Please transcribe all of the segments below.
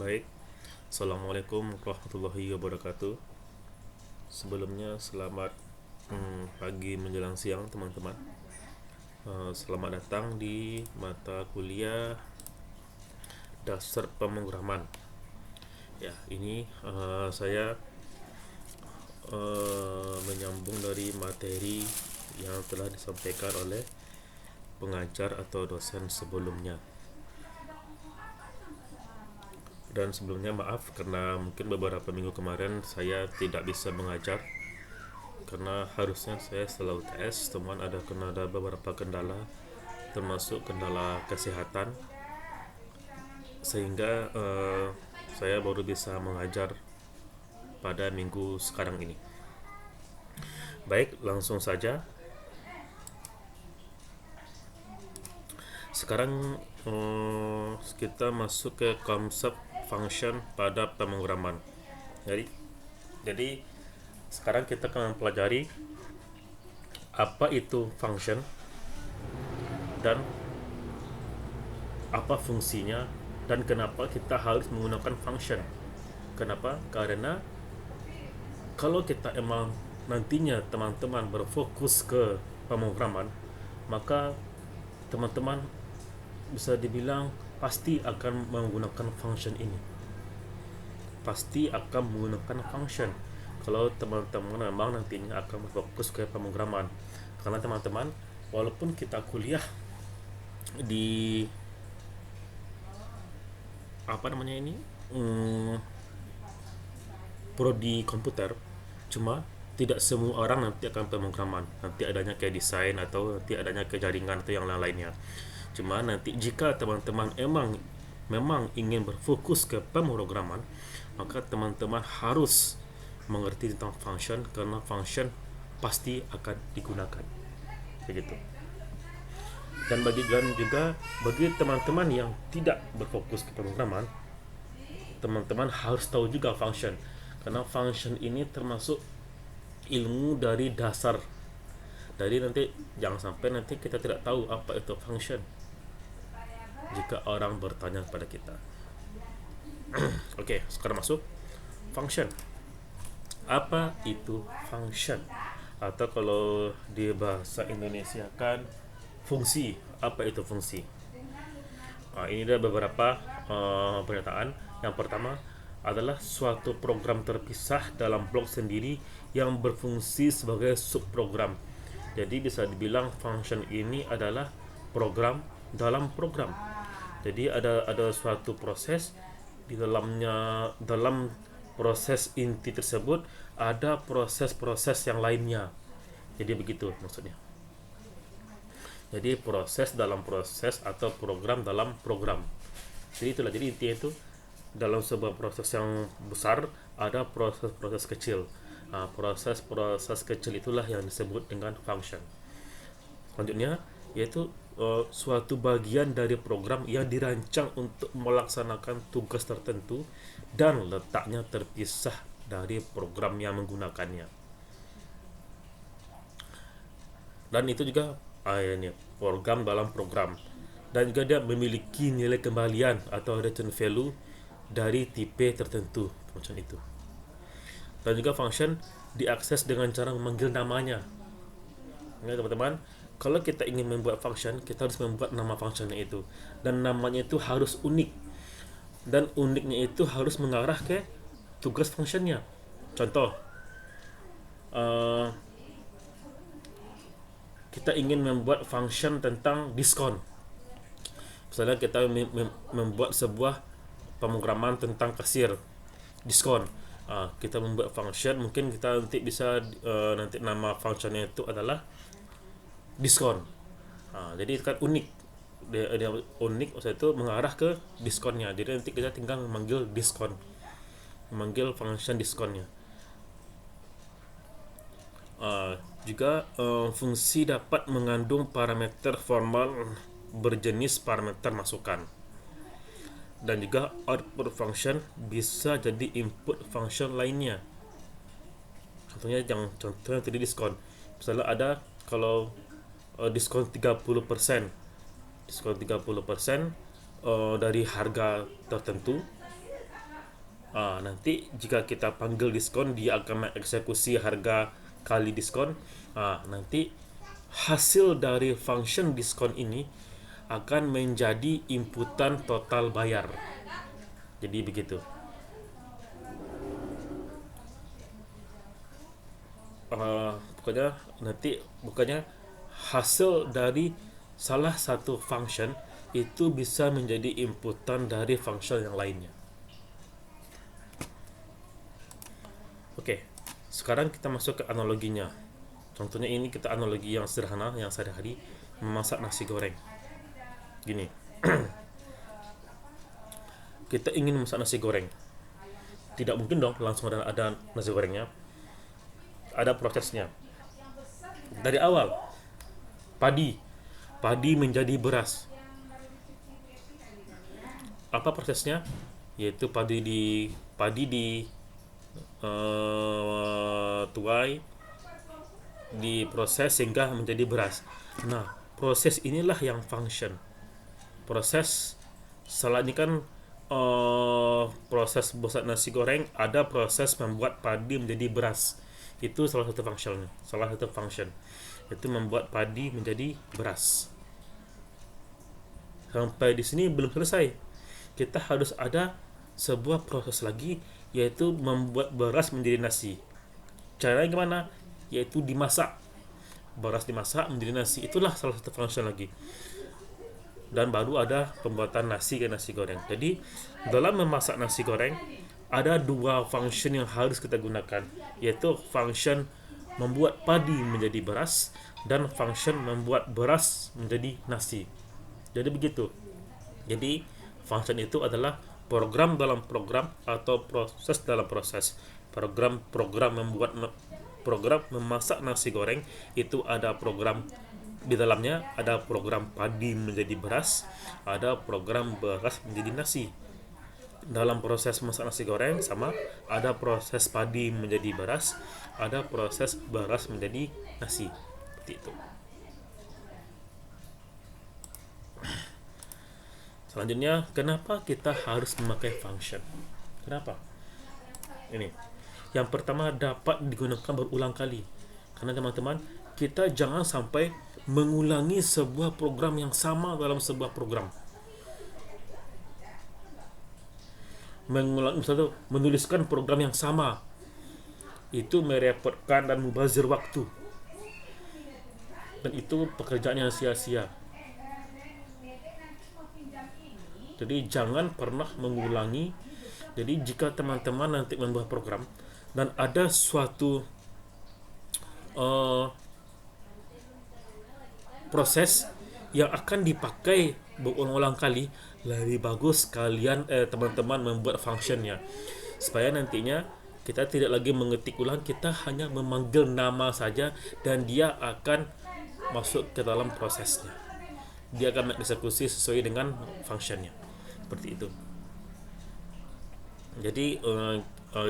Baik, Assalamualaikum warahmatullahi wabarakatuh. Sebelumnya selamat pagi menjelang siang teman-teman. Selamat datang di mata kuliah dasar pemrograman. Ya, ini saya menyambung dari materi yang telah disampaikan oleh pengajar atau dosen sebelumnya. Dan sebelumnya maaf karena mungkin beberapa minggu kemarin saya tidak bisa mengajar karena harusnya saya setelah UTS teman ada beberapa kendala, termasuk kendala kesehatan, sehingga saya baru bisa mengajar pada minggu sekarang ini. Baik, langsung saja. Sekarang kita masuk ke konsep function pada pemrograman. Jadi sekarang kita akan mempelajari apa itu function dan apa fungsinya dan kenapa kita harus menggunakan function. Kenapa? Karena kalau kita emang nantinya teman-teman berfokus ke pemrograman, maka teman-teman bisa dibilang pasti akan menggunakan function ini. Pasti akan menggunakan function kalau teman-teman memang nantinya akan berfokus ke pemrograman. Karena teman-teman, walaupun kita kuliah di prodi komputer, cuma tidak semua orang nanti akan pemrograman. Nanti adanya kayak desain atau nanti adanya ke jaringan atau yang lain-lainnya. Cuma nanti jika teman-teman memang ingin berfokus ke pemrograman, maka teman-teman harus mengerti tentang function karena function pasti akan digunakan. Begitu. Dan juga bagi teman-teman yang tidak berfokus ke pemrograman, teman-teman harus tahu juga function karena function ini termasuk ilmu dari dasar. Jadi nanti jangan sampai nanti kita tidak tahu apa itu function jika orang bertanya kepada kita. Oke, sekarang masuk function. Apa itu function? Atau kalau di bahasa Indonesia kan fungsi. Apa itu fungsi? Ini ada beberapa pernyataan. Yang pertama adalah suatu program terpisah dalam blok sendiri yang berfungsi sebagai subprogram. Jadi bisa dibilang function ini adalah program dalam program. Jadi ada suatu proses di dalam proses inti tersebut ada proses-proses yang lainnya. Jadi begitu maksudnya. Jadi proses dalam proses atau program dalam program. Jadi itulah, jadi intinya itu dalam sebuah proses yang besar ada proses-proses kecil. Proses-proses kecil itulah yang disebut dengan function. Selanjutnya yaitu suatu bagian dari program yang dirancang untuk melaksanakan tugas tertentu dan letaknya terpisah dari program yang menggunakannya. Dan itu juga ini program dalam program. Dan juga dia memiliki nilai kembalian atau return value dari tipe tertentu macam itu. Dan juga function diakses dengan cara memanggil namanya. Ya, teman-teman, kalau kita ingin membuat function, kita harus membuat nama functionnya itu, dan namanya itu harus unik, dan uniknya itu harus mengarah ke tugas functionnya. Contoh, kita ingin membuat function tentang diskon. Misalnya kita membuat sebuah pemrograman tentang kasir diskon. Kita membuat function, mungkin kita nanti bisa nanti nama functionnya itu adalah diskon. Jadi kan unik, dia unik, maksudnya itu mengarah ke diskonnya. Jadi nanti kita tinggal memanggil diskon, memanggil function diskonnya. Juga fungsi dapat mengandung parameter formal berjenis parameter masukan, dan juga output function bisa jadi input function lainnya. Contohnya tadi diskon, misalnya ada kalau diskon 30%. Diskon 30% dari harga tertentu. Nanti jika kita panggil diskon, dia akan mengeksekusi harga kali diskon. Nanti hasil dari function diskon ini akan menjadi inputan total bayar. Jadi begitu. Bukannya hasil dari salah satu function itu bisa menjadi inputan dari function yang lainnya. Oke, sekarang kita masuk ke analoginya. Contohnya ini kita analogi yang sederhana, yang sehari-hari, memasak nasi goreng. Gini, kita ingin memasak nasi goreng. Tidak mungkin dong langsung ada nasi gorengnya. Ada prosesnya. Dari awal, padi menjadi beras. Apa prosesnya? Yaitu padi tuai, diproses sehingga menjadi beras. Nah, proses inilah yang function. Proses salah ini kan proses buat nasi goreng, ada proses membuat padi menjadi beras. Itu salah satu function. Itu membuat padi menjadi beras. Sampai di sini belum selesai. Kita harus ada sebuah proses lagi, yaitu membuat beras menjadi nasi. Caranya gimana? Yaitu dimasak. Beras dimasak menjadi nasi. Itulah salah satu function lagi. Dan baru ada pembuatan nasi ke nasi goreng. Jadi dalam memasak nasi goreng ada dua function yang harus kita gunakan, yaitu function membuat padi menjadi beras dan function membuat beras menjadi nasi. Jadi begitu. Jadi function itu adalah program dalam program atau proses dalam proses. Program memasak nasi goreng itu ada program di dalamnya, ada program padi menjadi beras, ada program beras menjadi nasi. Dalam proses memasak nasi goreng sama, ada proses padi menjadi beras, ada proses beras menjadi nasi. Seperti itu. Selanjutnya, kenapa kita harus memakai function? Kenapa? Ini. Yang pertama, dapat digunakan berulang kali. Karena teman-teman, kita jangan sampai mengulangi sebuah program yang sama dalam sebuah program. Menuliskan program yang sama itu merepotkan dan mubazir waktu. Dan itu pekerjaan yang sia-sia. Jadi jangan pernah mengulangi. Jadi jika teman-teman nanti membuat program dan ada suatu proses yang akan dipakai berulang-ulang kali, lebih bagus kalian teman-teman membuat functionnya, supaya nantinya kita tidak lagi mengetik ulang, kita hanya memanggil nama saja dan dia akan masuk ke dalam prosesnya. Dia akan mengeksekusi sesuai dengan functionnya. Seperti itu. Jadi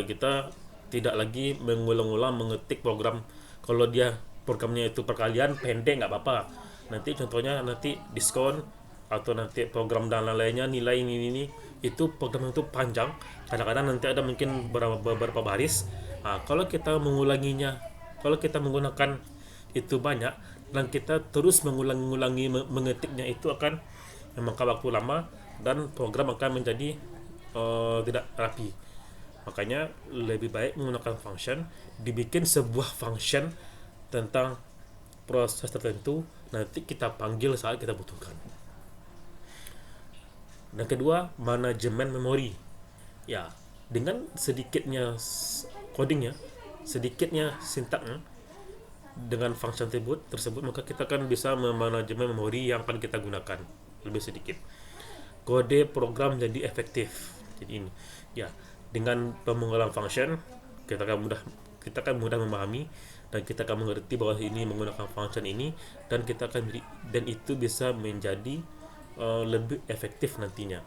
kita tidak lagi mengulang-ulang mengetik program. Kalau dia programnya itu perkalian pendek nggak apa-apa. Nanti contohnya nanti diskon atau nanti program dan lain-lainnya nilai ini itu program itu panjang. Kadang-kadang nanti ada mungkin beberapa baris. Kalau kita mengulanginya, kalau kita menggunakan itu banyak dan kita terus mengulangi mengetiknya, itu akan memakan waktu lama dan program akan menjadi tidak rapi. Makanya lebih baik menggunakan function, dibikin sebuah function tentang proses tertentu, nanti kita panggil saat kita butuhkan. Dan kedua, manajemen memori. Ya, dengan sedikitnya codingnya, sedikitnya sintaknya dengan function tersebut, maka kita akan bisa memanajemen memori yang akan kita gunakan lebih sedikit. Kode program jadi efektif. Jadi ini, ya, dengan pemenggalan function kita akan mudah memahami dan kita akan mengerti bahwa ini menggunakan function ini, dan itu bisa menjadi lebih efektif nantinya.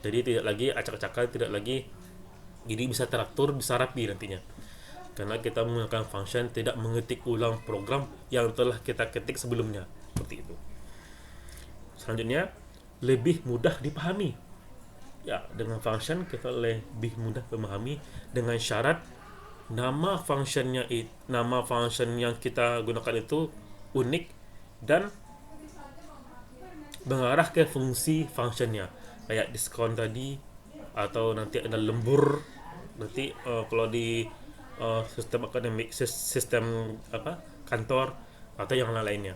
Jadi tidak lagi acak-acakan, tidak lagi, jadi bisa teratur, bisa rapi nantinya. Karena kita menggunakan function, tidak mengetik ulang program yang telah kita ketik sebelumnya. Seperti itu. Selanjutnya, lebih mudah dipahami. Ya, dengan function kita lebih mudah memahami dengan syarat nama function yang kita gunakan itu unik dan mengarah ke fungsi functionnya, kayak diskon tadi, atau nanti ada lembur nanti kalau di sistem akademik, sistem apa, kantor, atau yang lain-lainnya.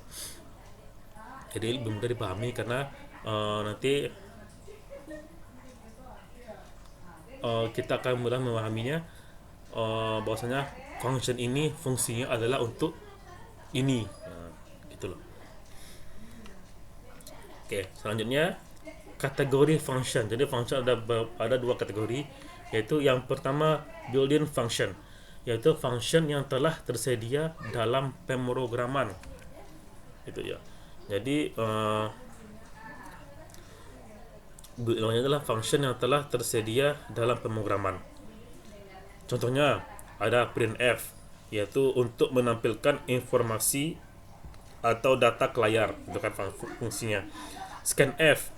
Jadi lebih mudah dipahami karena nanti kita akan mudah memahaminya, bahwasanya function ini fungsinya adalah untuk ini. Gitu loh. Oke, selanjutnya kategori function. Jadi function ada dua kategori, yaitu yang pertama built-in function, yaitu function yang telah tersedia dalam pemrograman. Itu ya. Jadi built-in adalah function yang telah tersedia dalam pemrograman. Contohnya ada printf, yaitu untuk menampilkan informasi atau data ke layar, itu kan fungsinya. Scanf,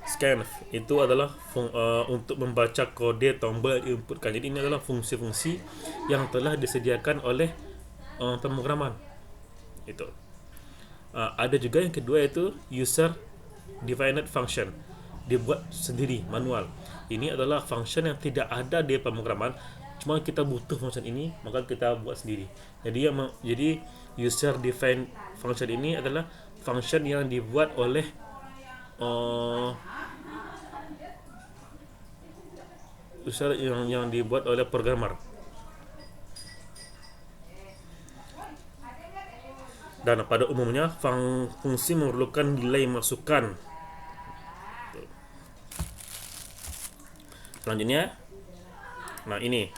scanf itu adalah untuk membaca kode tombol yang diinputkan. Jadi ini adalah fungsi-fungsi yang telah disediakan oleh pemrograman. Itu. Ada juga yang kedua, yaitu user defined function, dibuat sendiri manual. Ini adalah function yang tidak ada di pemrograman, cuma kita butuh function ini maka kita buat sendiri. Jadi user defined function ini adalah function yang dibuat oleh user yang dibuat oleh programmer. Dan pada umumnya fungsi memerlukan nilai masukan. Selanjutnya, nah ini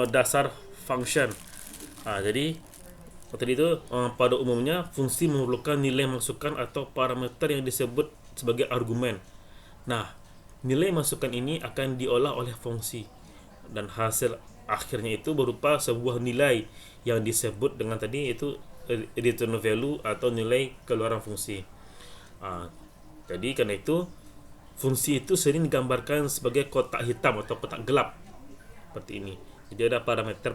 dasar function. Jadi tadi itu pada umumnya fungsi memerlukan nilai masukan atau parameter yang disebut sebagai argumen. Nah, nilai masukan ini akan diolah oleh fungsi dan hasil akhirnya itu berupa sebuah nilai yang disebut dengan tadi itu return value atau nilai keluaran fungsi. Jadi karena itu fungsi itu sering digambarkan sebagai kotak hitam atau kotak gelap seperti ini. Jadi ada parameter,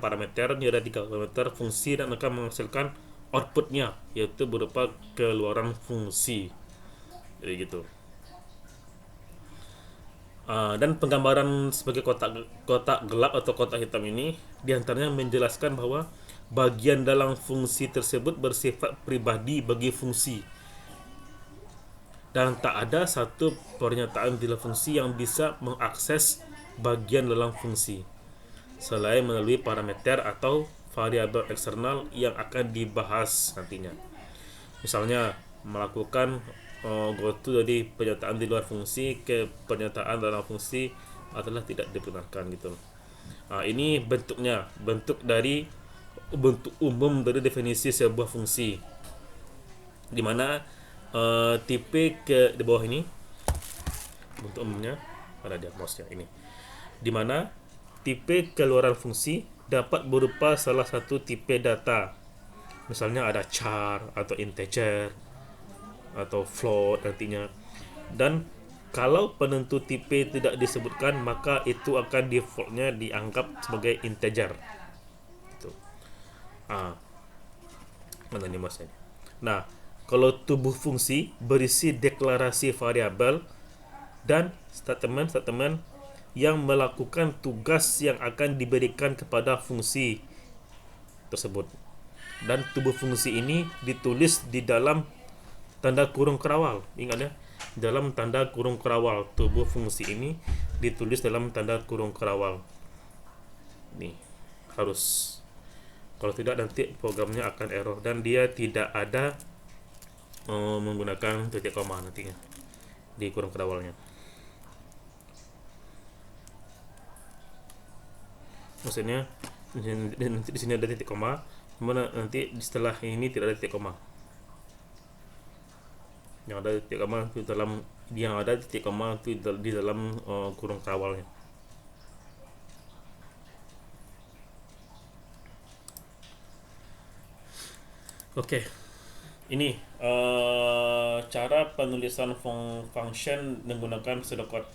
ini ada 3 parameter fungsi dan akan menghasilkan outputnya, yaitu berupa keluaran fungsi. Jadi gitu. Dan penggambaran sebagai kotak gelap atau kotak hitam ini diantaranya menjelaskan bahwa bagian dalam fungsi tersebut bersifat pribadi bagi fungsi dan tak ada satu pernyataan dalam fungsi yang bisa mengakses bagian dalam fungsi selain melalui parameter atau variabel eksternal yang akan dibahas nantinya. Misalnya melakukan goto dari pernyataan di luar fungsi ke pernyataan dalam fungsi adalah tidak dibenarkan gitu. Ini bentuk umum dari definisi sebuah fungsi, di mana tipe ke di bawah ini bentuk umumnya ada di mouse ya ini, di mana tipe keluaran fungsi dapat berupa salah satu tipe data, misalnya ada char atau integer atau float nantinya, dan kalau penentu tipe tidak disebutkan maka itu akan defaultnya dianggap sebagai integer. Itu. Mana nih mas? Nah, kalau tubuh fungsi berisi deklarasi variabel dan statement-statement yang melakukan tugas yang akan diberikan kepada fungsi tersebut. Dan tubuh fungsi ini ditulis di dalam tanda kurung kerawal. Ingat ya, dalam tanda kurung kerawal. Tubuh fungsi ini ditulis dalam tanda kurung kerawal. Nih, harus. Kalau tidak nanti programnya akan error dan dia tidak ada menggunakan titik koma nantinya di kurung kerawalnya. Maksudnya nanti di sini ada titik koma, kemudian nanti setelah ini tidak ada titik koma. Yang ada titik koma itu di dalam kurung kerawalnya. Oke. Ini cara penulisan function menggunakan pseudocode.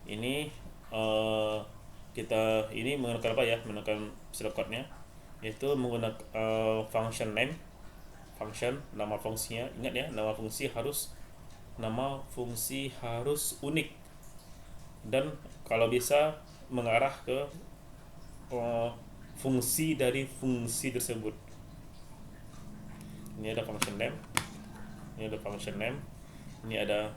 Ini kita ini menggunakan apa ya? Menggunakan pseudocode-nya, yaitu menggunakan function name, function nama fungsinya. Ingat ya, nama fungsi harus unik dan kalau bisa mengarah ke fungsi dari fungsi tersebut. Ini ada function name, ini ada function name, ini ada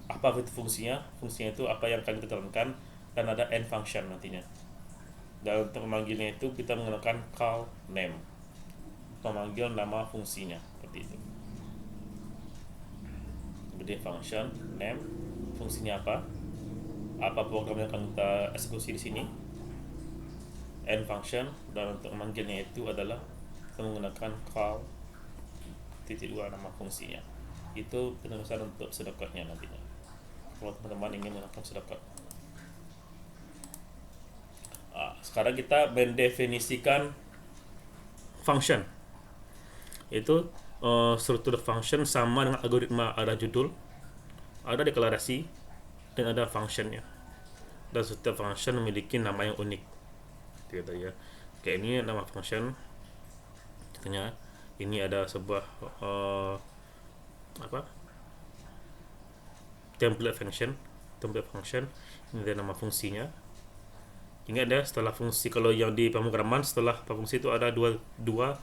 apa itu fungsinya itu apa yang akan kita jalankan, dan ada end function nantinya. Dan untuk memanggilnya itu kita menggunakan call name, memanggil nama fungsinya seperti itu. Jadi function name, fungsinya apa program yang akan kita eksekusi di sini, end function, dan untuk memanggilnya itu adalah kita menggunakan call (2) nama fungsinya. Itu penulisan untuk pseudocode-nya nantinya kalau teman-teman ingin menggunakan pseudocode. Sekarang kita mendefinisikan function. Itu struktur function sama dengan algoritma, ada judul, ada deklarasi, dan ada functionnya. Dan setiap function memiliki nama yang unik gitu ya. Kayak ini nama function, contohnya ini ada sebuah template function, ini ada nama fungsinya. Ingat ya, setelah fungsi, kalau yang di pemrograman setelah fungsi itu ada dua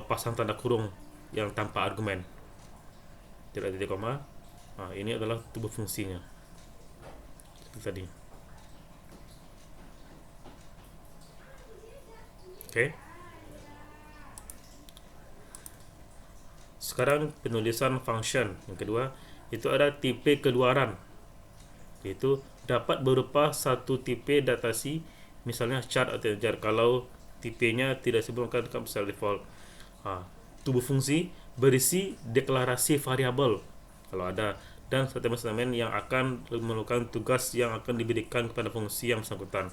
pasang tanda kurung yang tanpa argumen, tidak titik koma. Ini adalah tubuh fungsinya tadi. Oke. Sekarang penulisan function yang kedua, itu ada tipe keluaran, yaitu dapat berupa satu tipe datasi, misalnya char atau integer. Kalau tipenya tidak disebutkan secara default. Tubuh fungsi berisi deklarasi variabel kalau ada, dan statement-statement yang akan melakukan tugas yang akan diberikan kepada fungsi yang bersangkutan.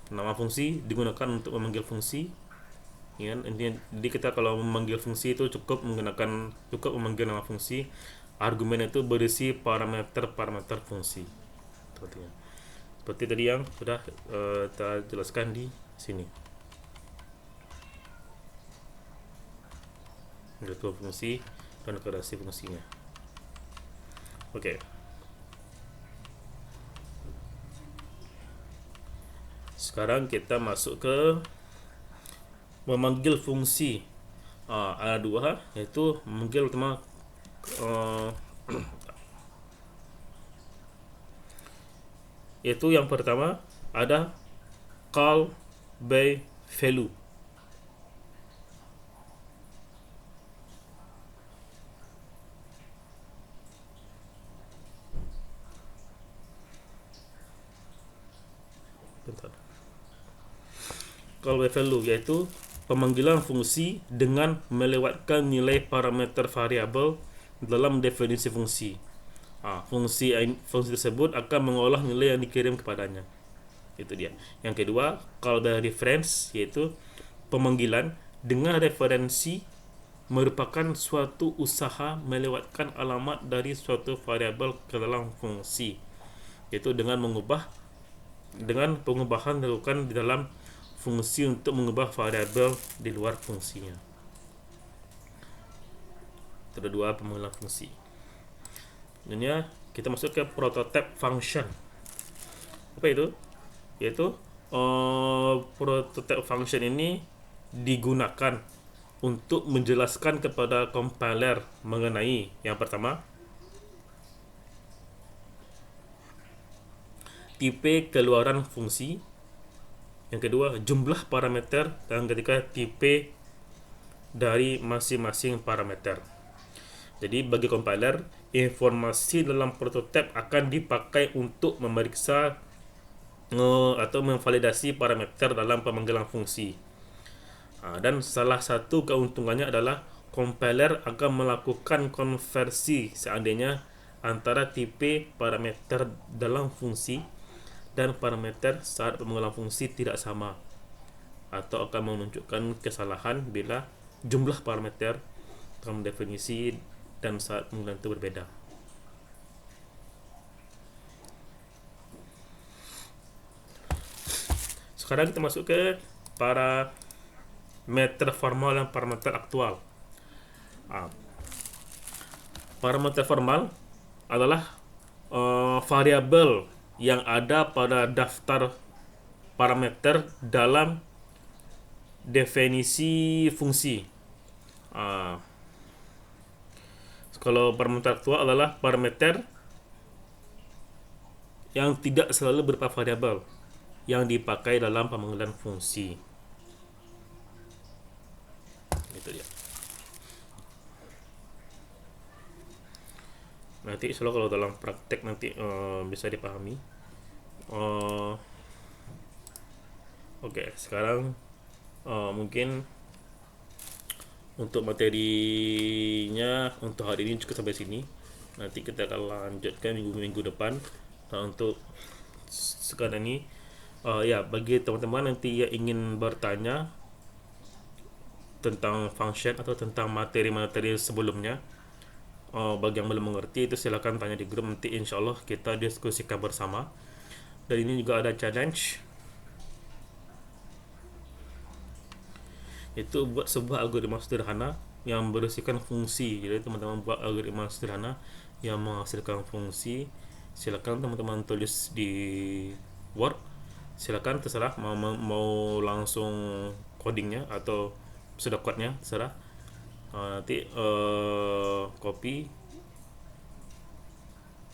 Nama fungsi digunakan untuk memanggil fungsi. Jadi kita kalau memanggil fungsi itu cukup memanggil nama fungsi. Argumen itu berisi parameter fungsi. Seperti tadi yang sudah kita jelaskan di sini. Itu fungsi dan deklarasi fungsinya. Oke. Sekarang kita masuk ke memanggil fungsi. Ada dua, yaitu memanggil pertama yaitu yang pertama ada call by value. Call by value yaitu pemanggilan fungsi dengan melewatkan nilai parameter variabel dalam definisi fungsi. Fungsi tersebut akan mengolah nilai yang dikirim kepadanya. Itu dia. Yang kedua, call by reference, yaitu pemanggilan dengan referensi merupakan suatu usaha melewatkan alamat dari suatu variabel ke dalam fungsi, yaitu dengan pengubahan dilakukan di dalam fungsi untuk mengubah variabel di luar fungsinya. Itu dua pemanggilan fungsi. Selanjutnya kita masuk ke prototype function. Apa itu? Yaitu prototype function ini digunakan untuk menjelaskan kepada compiler mengenai yang pertama, tipe keluaran fungsi, yang kedua jumlah parameter, dan ketiga tipe dari masing-masing parameter. Jadi bagi compiler, informasi dalam prototype akan dipakai untuk memeriksa atau memvalidasi parameter dalam pemanggilan fungsi. Dan salah satu keuntungannya adalah compiler akan melakukan konversi seandainya antara tipe parameter dalam fungsi dan parameter saat pemanggilan fungsi tidak sama. atau akan menunjukkan kesalahan bila jumlah parameter dalam definisi dan saat penggunaan itu berbeda. Sekarang kita masuk ke parameter formal dan parameter aktual. Parameter formal adalah variabel yang ada pada daftar parameter dalam definisi fungsi. Kalau parameter aktual adalah parameter yang tidak selalu berupa variabel yang dipakai dalam pemanggilan fungsi. Itu dia. Nanti insya Allah kalau dalam praktek nanti bisa dipahami. Oke, sekarang mungkin untuk materinya untuk hari ini cukup sampai sini. Nanti kita akan lanjutkan minggu-minggu depan. Nah, untuk sekarang ini ya, bagi teman-teman nanti yang ingin bertanya tentang function atau tentang materi-materi sebelumnya, bagi yang belum mengerti itu silakan tanya di grup, nanti insya Allah kita diskusikan bersama. Dan ini juga ada challenge, itu buat sebuah algoritma sederhana yang berisikan fungsi. Jadi teman-teman buat algoritma sederhana yang menghasilkan fungsi. Silakan teman-teman tulis di Word, silakan terserah mau langsung codingnya atau sudah code-nya terserah. Nanti copy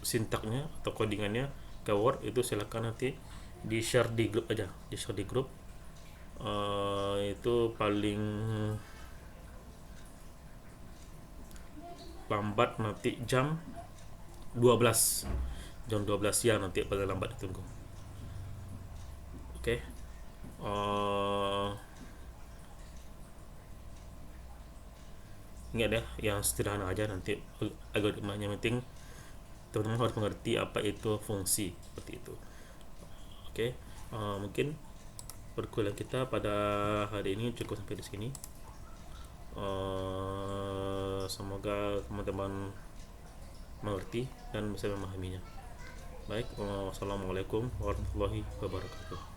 sintaknya atau codingannya ke Word, itu silakan nanti di share di grup aja, di share di grup. Itu paling lambat nanti jam 12 siang nanti paling lambat ditunggu. Oke. Ingat ya, yang sederhana aja nanti algoritmanya, penting teman-teman harus mengerti apa itu fungsi seperti itu. Oke. Mungkin perkuliahan kita pada hari ini cukup sampai di sini. Semoga teman-teman mengerti dan bisa memahaminya. Baik, wassalamualaikum warahmatullahi wabarakatuh.